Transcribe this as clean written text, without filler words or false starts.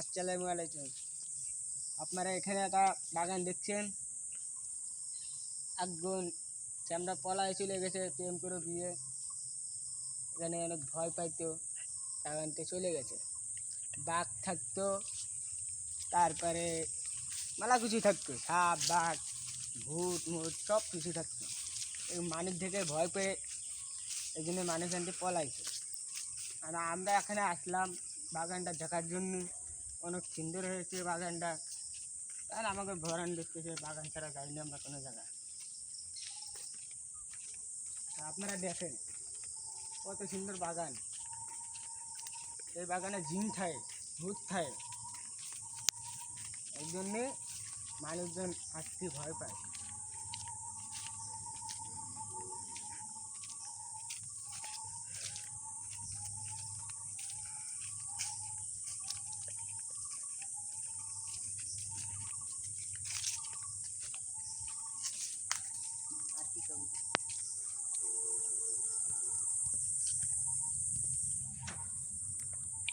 আসসালামু আলাইকুম। আপনারা এখানে একটা বাগান দেখছেন, একজন আমরা পলায় চলে গেছে প্রেম করে বিয়ে, এখানে অনেক ভয় পাইতো, বাগানতে চলে গেছে। বাঘ থাকতো, তারপরে মেলা কিছু থাকতো, সাপ বাঘ ভূত মুত সব কিছু থাকতো। এই মানুষ থেকে ভয় পেয়ে এই জন্য মানুষ আনতে পলাইছে। আর আমরা এখানে আসলাম বাগানটা দেখার জন্য। অনেক সুন্দর হয়েছে বাগানটা। আর আমাকে ভরান দেখতেছে, বাগান ছাড়া যাইনি আমরা কোনো জায়গায়। আপনারা দেখেন কত সুন্দর বাগান। এই বাগানে জিন থাকে, ভূত থাকে, এই জন্যে মানুষজন আসতে ভয় পায়।